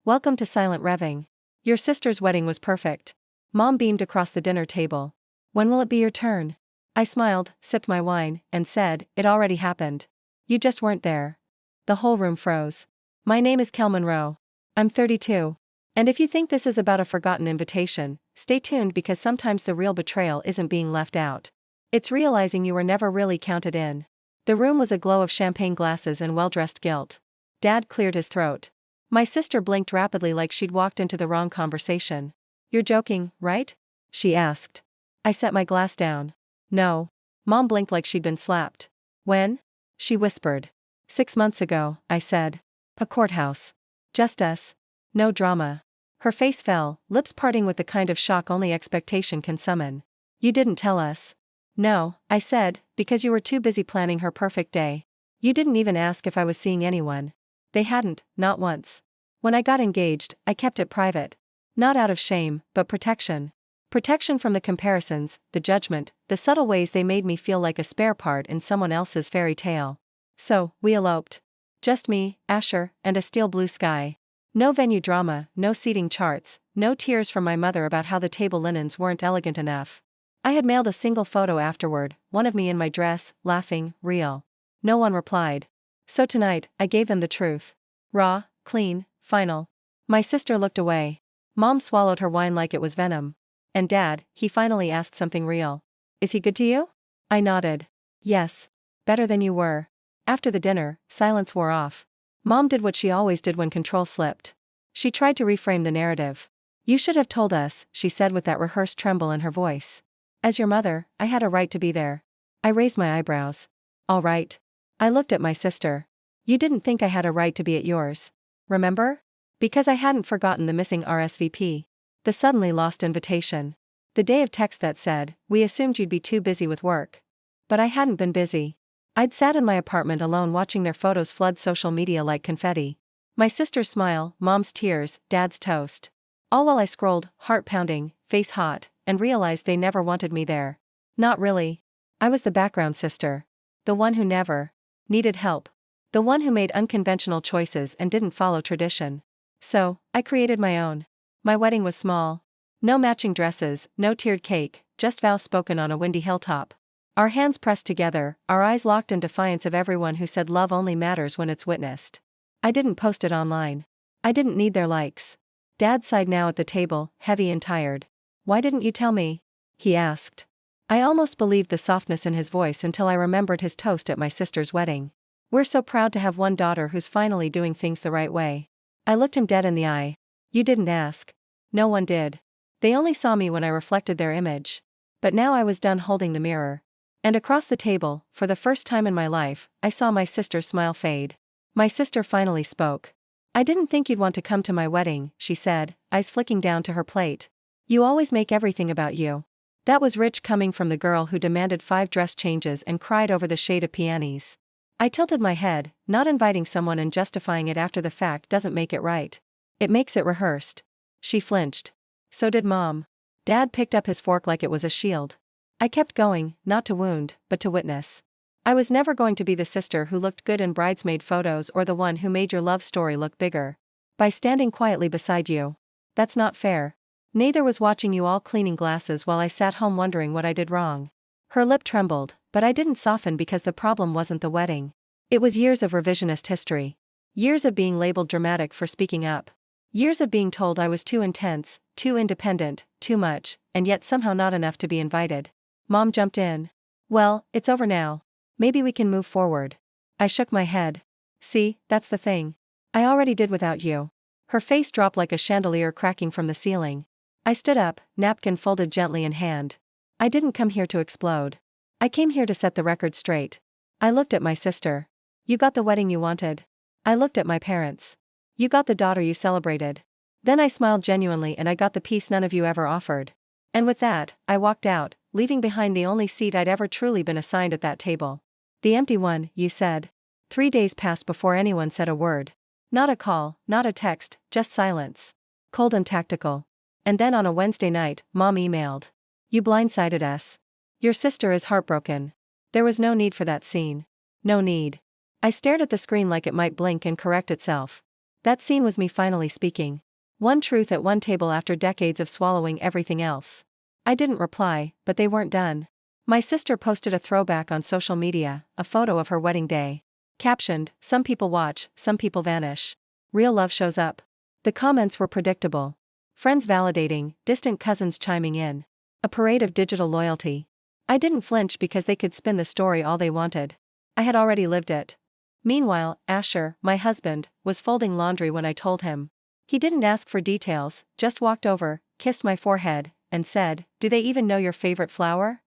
Welcome to Silent Revving. Your sister's wedding was perfect. Mom beamed across the dinner table. When will it be your turn? I smiled, sipped my wine, and said, it already happened. You just weren't there. The whole room froze. My name is Kel Monroe. I'm 32. And if you think this is about a forgotten invitation, stay tuned because sometimes the real betrayal isn't being left out. It's realizing you were never really counted in. The room was a glow of champagne glasses and well-dressed guilt. Dad cleared his throat. My sister blinked rapidly like she'd walked into the wrong conversation. You're joking, right? She asked. I set my glass down. No. Mom blinked like she'd been slapped. When? She whispered. 6 months ago, I said. A courthouse. Just us. No drama. Her face fell, lips parting with the kind of shock only expectation can summon. You didn't tell us. No, I said, because you were too busy planning her perfect day. You didn't even ask if I was seeing anyone. They hadn't, not once. When I got engaged, I kept it private. Not out of shame, but protection. Protection from the comparisons, the judgment, the subtle ways they made me feel like a spare part in someone else's fairy tale. So, we eloped. Just me, Asher, and a steel blue sky. No venue drama, no seating charts, no tears from my mother about how the table linens weren't elegant enough. I had mailed a single photo afterward, one of me in my dress, laughing, real. No one replied. So tonight, I gave them the truth. Raw, clean, final. My sister looked away. Mom swallowed her wine like it was venom. And Dad, he finally asked something real. Is he good to you? I nodded. Yes. Better than you were. After the dinner, silence wore off. Mom did what she always did when control slipped. She tried to reframe the narrative. You should have told us, she said with that rehearsed tremble in her voice. As your mother, I had a right to be there. I raised my eyebrows. All right. I looked at my sister. You didn't think I had a right to be at yours. Remember? Because I hadn't forgotten the missing RSVP. The suddenly lost invitation. The day of text that said, we assumed you'd be too busy with work. But I hadn't been busy. I'd sat in my apartment alone watching their photos flood social media like confetti. My sister's smile, Mom's tears, Dad's toast. All while I scrolled, heart pounding, face hot, and realized they never wanted me there. Not really. I was the background sister. The one who never needed help. The one who made unconventional choices and didn't follow tradition. So, I created my own. My wedding was small. No matching dresses, no tiered cake, just vows spoken on a windy hilltop. Our hands pressed together, our eyes locked in defiance of everyone who said love only matters when it's witnessed. I didn't post it online. I didn't need their likes. Dad sighed now at the table, heavy and tired. Why didn't you tell me? He asked. I almost believed the softness in his voice until I remembered his toast at my sister's wedding. We're so proud to have one daughter who's finally doing things the right way. I looked him dead in the eye. You didn't ask. No one did. They only saw me when I reflected their image. But now I was done holding the mirror. And across the table, for the first time in my life, I saw my sister's smile fade. My sister finally spoke. I didn't think you'd want to come to my wedding, she said, eyes flicking down to her plate. You always make everything about you. That was rich coming from the girl who demanded 5 dress changes and cried over the shade of peonies. I tilted my head, not inviting someone and justifying it after the fact doesn't make it right. It makes it rehearsed. She flinched. So did Mom. Dad picked up his fork like it was a shield. I kept going, not to wound, but to witness. I was never going to be the sister who looked good in bridesmaid photos or the one who made your love story look bigger. By standing quietly beside you. That's not fair. Neither was watching you all cleaning glasses while I sat home wondering what I did wrong. Her lip trembled, but I didn't soften because the problem wasn't the wedding. It was years of revisionist history. Years of being labeled dramatic for speaking up. Years of being told I was too intense, too independent, too much, and yet somehow not enough to be invited. Mom jumped in. Well, it's over now. Maybe we can move forward. I shook my head. See, that's the thing. I already did without you. Her face dropped like a chandelier cracking from the ceiling. I stood up, napkin folded gently in hand. I didn't come here to explode. I came here to set the record straight. I looked at my sister. You got the wedding you wanted. I looked at my parents. You got the daughter you celebrated. Then I smiled genuinely and I got the peace none of you ever offered. And with that, I walked out, leaving behind the only seat I'd ever truly been assigned at that table. The empty one, you said. 3 days passed before anyone said a word. Not a call, not a text, just silence. Cold and tactical. And then on a Wednesday night, Mom emailed. You blindsided us. Your sister is heartbroken. There was no need for that scene. No need. I stared at the screen like it might blink and correct itself. That scene was me finally speaking. One truth at one table after decades of swallowing everything else. I didn't reply, but they weren't done. My sister posted a throwback on social media, a photo of her wedding day. Captioned, "Some people watch, some people vanish. Real love shows up." The comments were predictable. Friends validating, distant cousins chiming in. A parade of digital loyalty. I didn't flinch because they could spin the story all they wanted. I had already lived it. Meanwhile, Asher, my husband, was folding laundry when I told him. He didn't ask for details, just walked over, kissed my forehead, and said, "Do they even know your favorite flower?"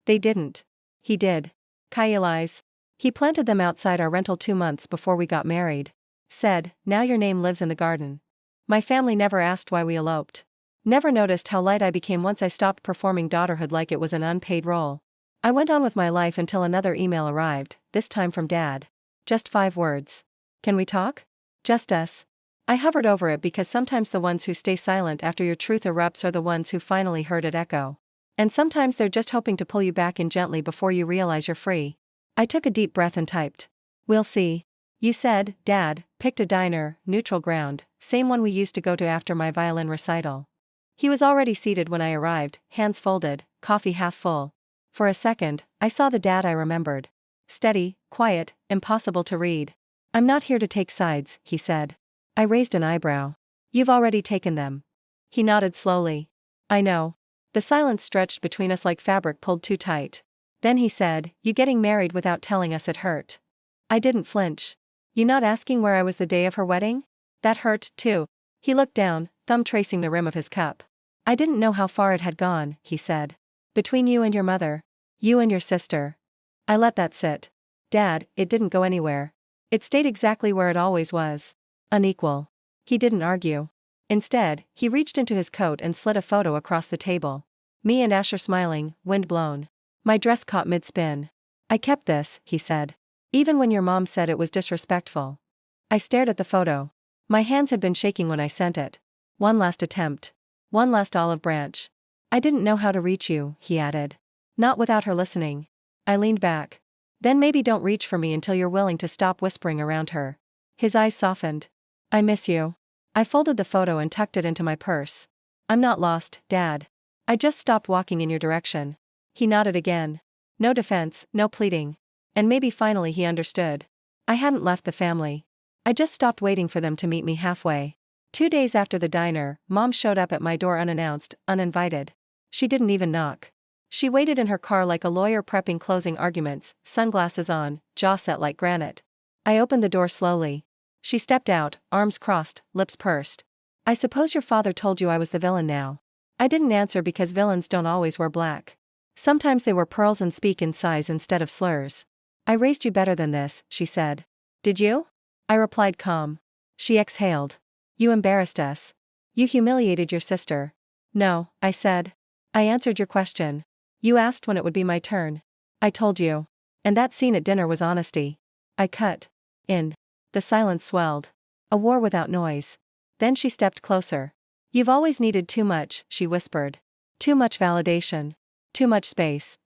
They didn't. He did. Kyle lies. He planted them outside our rental 2 months before we got married. Said, "Now your name lives in the garden." My family never asked why we eloped. Never noticed how light I became once I stopped performing daughterhood like it was an unpaid role. I went on with my life until another email arrived, this time from Dad. Just 5 words. "Can we talk?" Just us. I hovered over it because sometimes the ones who stay silent after your truth erupts are the ones who finally heard it echo. And sometimes they're just hoping to pull you back in gently before you realize you're free. I took a deep breath and typed. "We'll see." You said, Dad, picked a diner, neutral ground, same one we used to go to after my violin recital. He was already seated when I arrived, hands folded, coffee half full. For a second, I saw the Dad I remembered. Steady, quiet, impossible to read. "I'm not here to take sides," he said. I raised an eyebrow. "You've already taken them." He nodded slowly. "I know." The silence stretched between us like fabric pulled too tight. Then he said, "You getting married without telling us it hurt." I didn't flinch. "You not asking where I was the day of her wedding? That hurt, too." He looked down, thumb tracing the rim of his cup. "I didn't know how far it had gone," he said. "Between you and your mother. You and your sister." I let that sit. "Dad, it didn't go anywhere. It stayed exactly where it always was. Unequal." He didn't argue. Instead, he reached into his coat and slid a photo across the table. Me and Asher smiling, wind blown. My dress caught mid-spin. "I kept this," he said. "Even when your mom said it was disrespectful." I stared at the photo. My hands had been shaking when I sent it. One last attempt. One last olive branch. "I didn't know how to reach you," he added. "Not without her listening." I leaned back. "Then maybe don't reach for me until you're willing to stop whispering around her." His eyes softened. "I miss you." I folded the photo and tucked it into my purse. "I'm not lost, Dad. I just stopped walking in your direction." He nodded again. No defense, no pleading. And maybe finally he understood. I hadn't left the family. I just stopped waiting for them to meet me halfway. 2 days after the diner, Mom showed up at my door unannounced, uninvited. She didn't even knock. She waited in her car like a lawyer prepping closing arguments, sunglasses on, jaw set like granite. I opened the door slowly. She stepped out, arms crossed, lips pursed. "I suppose your father told you I was the villain now." I didn't answer because villains don't always wear black. Sometimes they wear pearls and speak in sighs instead of slurs. "I raised you better than this," she said. "Did you?" I replied calm. She exhaled. "You embarrassed us. You humiliated your sister." "No," I said. "I answered your question. You asked when it would be my turn. I told you. And that scene at dinner was honesty." I cut in. The silence swelled. A war without noise. Then she stepped closer. "You've always needed too much," she whispered. "Too much validation. Too much space."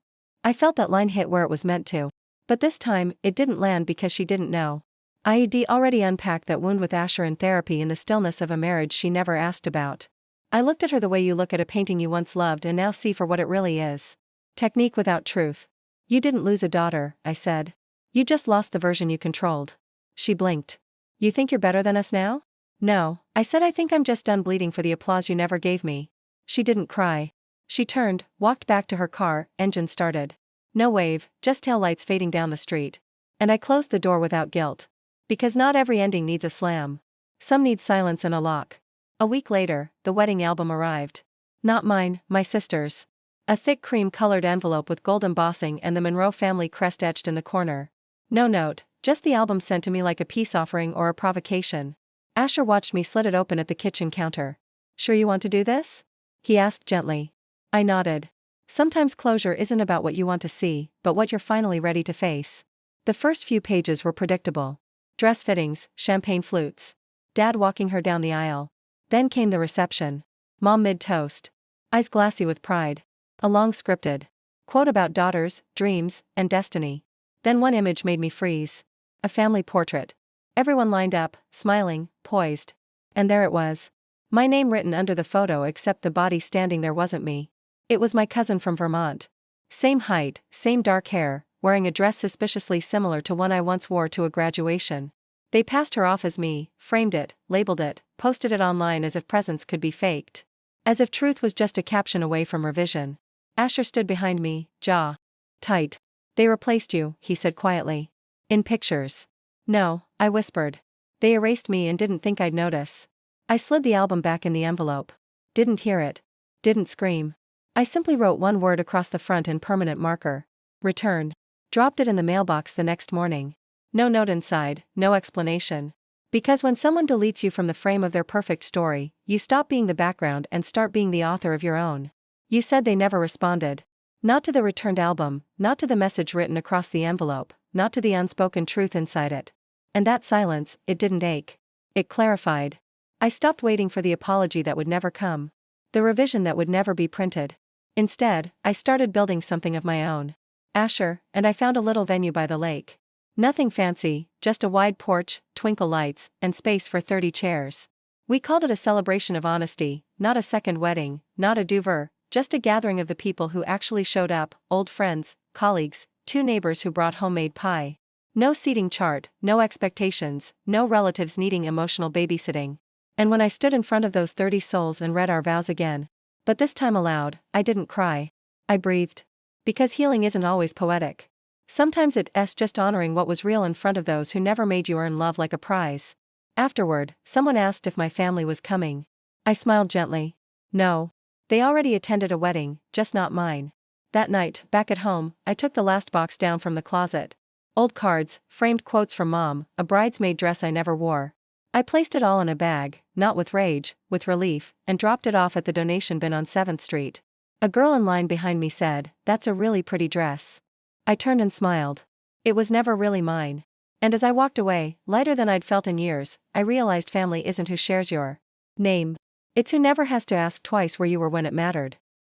I felt that line hit where it was meant to. But this time, it didn't land because she didn't know. IED already unpacked that wound with Asher in therapy in the stillness of a marriage she never asked about. I looked at her the way you look at a painting you once loved and now see for what it really is. Technique without truth. "You didn't lose a daughter," I said. "You just lost the version you controlled." She blinked. "You think you're better than us now?" "No," I said. "I think I'm just done bleeding for the applause you never gave me." She didn't cry. She turned, walked back to her car, engine started. No wave, just taillights fading down the street. And I closed the door without guilt. Because not every ending needs a slam. Some need silence and a lock. A week later, the wedding album arrived. Not mine, my sister's. A thick cream-colored envelope with gold embossing and the Monroe family crest etched in the corner. No note, just the album sent to me like a peace offering or a provocation. Asher watched me slit it open at the kitchen counter. "Sure you want to do this?" he asked gently. I nodded. Sometimes closure isn't about what you want to see, but what you're finally ready to face. The first few pages were predictable. Dress fittings, champagne flutes. Dad walking her down the aisle. Then came the reception. Mom mid-toast. Eyes glassy with pride. A long scripted quote about daughters, dreams, and destiny. Then one image made me freeze. A family portrait. Everyone lined up, smiling, poised. And there it was. My name written under the photo, except the body standing there wasn't me. It was my cousin from Vermont. Same height, same dark hair, wearing a dress suspiciously similar to one I once wore to a graduation. They passed her off as me, framed it, labeled it, posted it online as if presents could be faked. As if truth was just a caption away from revision. Asher stood behind me, jaw tight. They replaced you, he said quietly. In pictures. No, I whispered. They erased me and didn't think I'd notice. I slid the album back in the envelope. Didn't hear it. Didn't scream. I simply wrote one word across the front in permanent marker. Return. Dropped it in the mailbox the next morning. No note inside, no explanation. Because when someone deletes you from the frame of their perfect story, you stop being the background and start being the author of your own. You said they never responded. Not to the returned album, not to the message written across the envelope, not to the unspoken truth inside it. And that silence, it didn't ache. It clarified. I stopped waiting for the apology that would never come. The revision that would never be printed. Instead, I started building something of my own. Asher, and I found a little venue by the lake. Nothing fancy, just a wide porch, twinkle lights, and space for 30 chairs. We called it a celebration of honesty, not a second wedding, not a do-over, just a gathering of the people who actually showed up, old friends, colleagues, 2 neighbors who brought homemade pie. No seating chart, no expectations, no relatives needing emotional babysitting. And when I stood in front of those 30 souls and read our vows again, but this time aloud, I didn't cry. I breathed. Because healing isn't always poetic. Sometimes it's just honoring what was real in front of those who never made you earn love like a prize. Afterward, someone asked if my family was coming. I smiled gently. No. They already attended a wedding, just not mine. That night, back at home, I took the last box down from the closet. Old cards, framed quotes from Mom, a bridesmaid dress I never wore. I placed it all in a bag, not with rage, with relief, and dropped it off at the donation bin on 7th Street. A girl in line behind me said, "That's a really pretty dress." I turned and smiled. It was never really mine. And as I walked away, lighter than I'd felt in years, I realized family isn't who shares your name. It's who never has to ask twice where you were when it mattered.